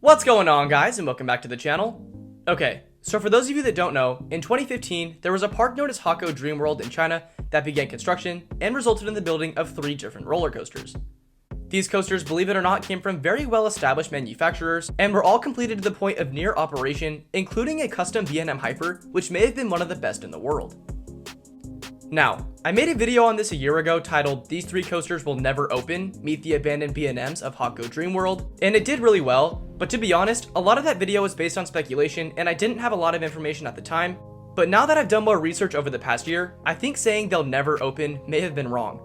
What's going on, guys, and welcome back to the channel. Okay, so for those of you that don't know, in 2015, there was a park known as Dreamworld in China that began construction and resulted in the building of 3 different roller coasters. These coasters, believe it or not, came from very well-established manufacturers and were all completed to the point of near operation, including a custom B&M Hyper, which may have been one of the best in the world. Now, I made a video on this a year ago titled "These 3 coasters will never open, meet the abandoned B&Ms of Dreamworld," and it did really well, but to be honest, a lot of that video was based on speculation and I didn't have a lot of information at the time, but now that I've done more research over the past year, I think saying they'll never open may have been wrong.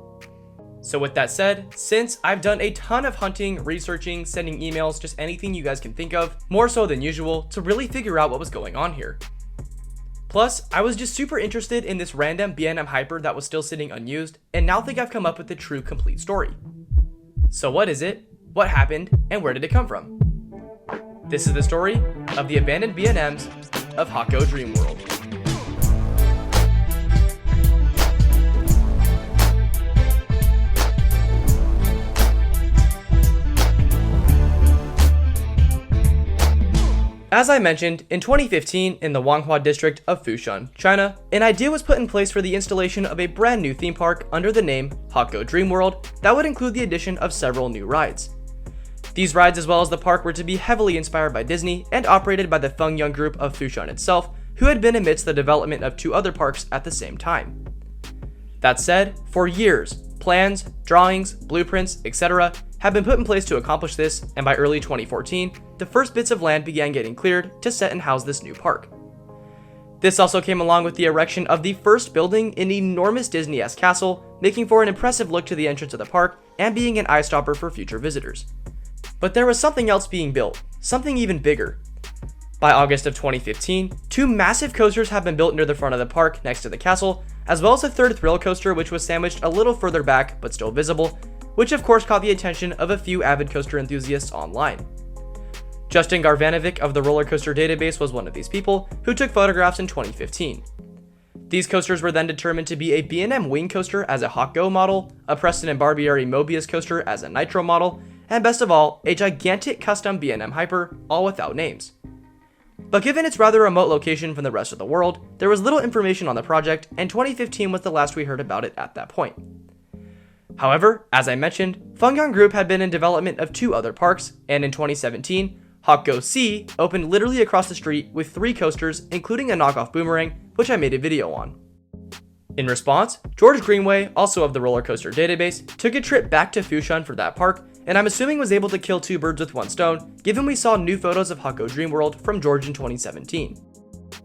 So with that said, since I've done a ton of hunting, researching, sending emails, just anything you guys can think of, more so than usual, to really figure out what was going on here. Plus, I was just super interested in this random B&M Hyper that was still sitting unused, and now think I've come up with the true complete story. So what is it, what happened, and where did it come from? This is the story of the abandoned B&Ms of Dreamworld. As I mentioned, in 2015, in the Wanghua district of Fushan, China, an idea was put in place for the installation of a brand new theme park under the name Dreamworld that would include the addition of several new rides. These rides, as well as the park, were to be heavily inspired by Disney and operated by the Fengyang Group of Fushan itself, who had been amidst the development of 2 other parks at the same time. That said, for years, plans, drawings, blueprints, etc. have been put in place to accomplish this, and by early 2014, the first bits of land began getting cleared to set and house this new park. This also came along with the erection of the first building, an enormous Disney-esque castle, making for an impressive look to the entrance of the park and being an eye-stopper for future visitors. But there was something else being built, something even bigger. By August of 2015, 2 massive coasters have been built near the front of the park next to the castle, as well as a 3rd thrill coaster which was sandwiched a little further back but still visible, which of course caught the attention of a few avid coaster enthusiasts online. Justin Garvanovic of the Roller Coaster Database was one of these people, who took photographs in 2015. These coasters were then determined to be a B&M Wing coaster as a Hot Go model, a Preston and Barbieri Mobius coaster as a Nitro model, and best of all, a gigantic custom B&M Hyper, all without names. But given its rather remote location from the rest of the world, there was little information on the project, and 2015 was the last we heard about it at that point. However, as I mentioned, Fengyang Group had been in development of 2 other parks, and in 2017, Hot Sea opened literally across the street with 3 coasters, including a knockoff boomerang, which I made a video on. In response, George Greenway, also of the Roller Coaster Database, took a trip back to Fushan for that park, and I'm assuming was able to kill 2 birds with 1 stone, given we saw new photos of Dreamworld from George in 2017.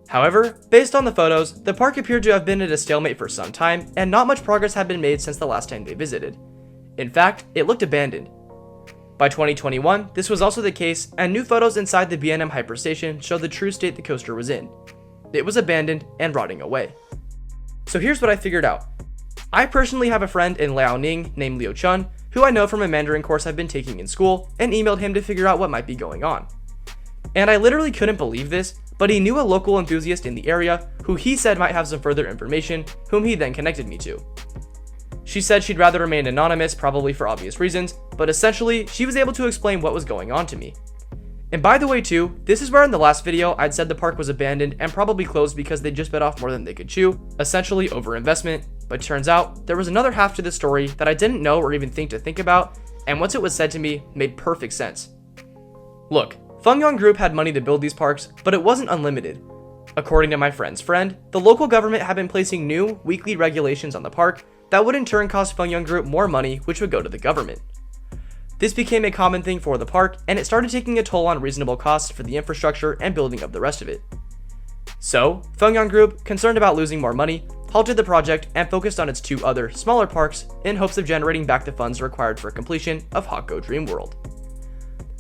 However, based on the photos, the park appeared to have been at a stalemate for some time, and not much progress had been made since the last time they visited. In fact, it looked abandoned. By 2021, this was also the case, and new photos inside the B&M Hyper Station show the true state the coaster was in. It was abandoned and rotting away. So here's what I figured out. I personally have a friend in Liaoning named Liu Chun, who I know from a Mandarin course I've been taking in school, and emailed him to figure out what might be going on. And I literally couldn't believe this, but he knew a local enthusiast in the area who he said might have some further information, whom he then connected me to. She said she'd rather remain anonymous, probably for obvious reasons, but essentially, she was able to explain what was going on to me. And by the way too, this is where in the last video I'd said the park was abandoned and probably closed because they just bit off more than they could chew, essentially overinvestment, but turns out there was another half to the story that I didn't know or even think about, and once it was said to me, made perfect sense. Look, Fengyang Group had money to build these parks, but it wasn't unlimited. According to my friend's friend, the local government had been placing new, weekly regulations on the park that would in turn cost Fengyang Group more money, which would go to the government. This became a common thing for the park, and it started taking a toll on reasonable costs for the infrastructure and building of the rest of it. So, Fengyang Group, concerned about losing more money, halted the project and focused on its 2 other, smaller parks in hopes of generating back the funds required for completion of Dreamworld.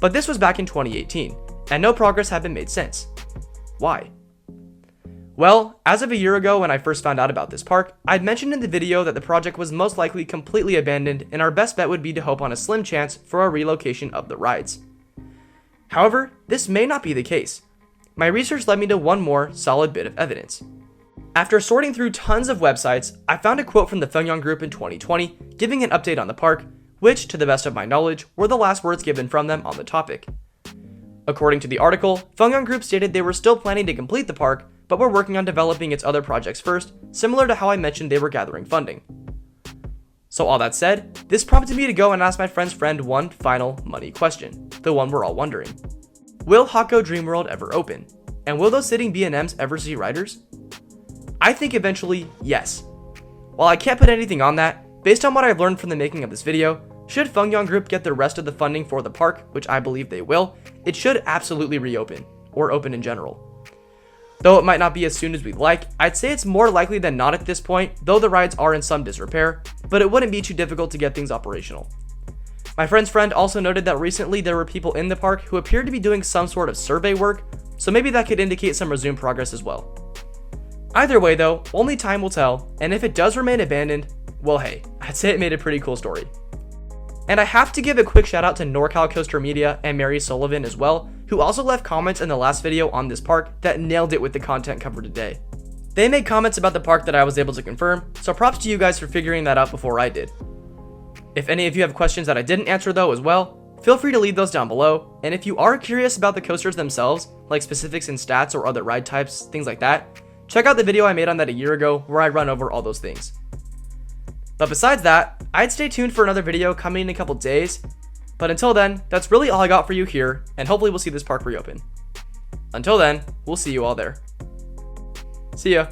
But this was back in 2018, and no progress had been made since. Why? Well, as of a year ago when I first found out about this park, I'd mentioned in the video that the project was most likely completely abandoned and our best bet would be to hope on a slim chance for a relocation of the rides. However, this may not be the case. My research led me to one more solid bit of evidence. After sorting through tons of websites, I found a quote from the Fengyang Group in 2020 giving an update on the park, which, to the best of my knowledge, were the last words given from them on the topic. According to the article, Fengyang Group stated they were still planning to complete the park, but were working on developing its other projects first, similar to how I mentioned they were gathering funding. So all that said, this prompted me to go and ask my friend's friend one final money question, the one we're all wondering. Will Hakko Dreamworld ever open? And will those sitting B&Ms ever see riders? I think eventually, yes. While I can't put anything on that, based on what I've learned from the making of this video, should Fengyang Group get the rest of the funding for the park, which I believe they will, it should absolutely reopen, or open in general. Though it might not be as soon as we'd like, I'd say it's more likely than not at this point, though the rides are in some disrepair, but it wouldn't be too difficult to get things operational. My friend's friend also noted that recently there were people in the park who appeared to be doing some sort of survey work, so maybe that could indicate some resumed progress as well. Either way though, only time will tell, and if it does remain abandoned, well hey, I'd say it made a pretty cool story. And I have to give a quick shout out to NorCal Coaster Media and Mary Sullivan as well, who also left comments in the last video on this park that nailed it with the content covered today. They made comments about the park that I was able to confirm, so props to you guys for figuring that out before I did. If any of you have questions that I didn't answer though as well, feel free to leave those down below, and if you are curious about the coasters themselves, like specifics and stats or other ride types, things like that, check out the video I made on that a year ago where I run over all those things. But besides that, I'd stay tuned for another video coming in a couple days, but until then, that's really all I got for you here, and hopefully we'll see this park reopen. Until then, we'll see you all there. See ya.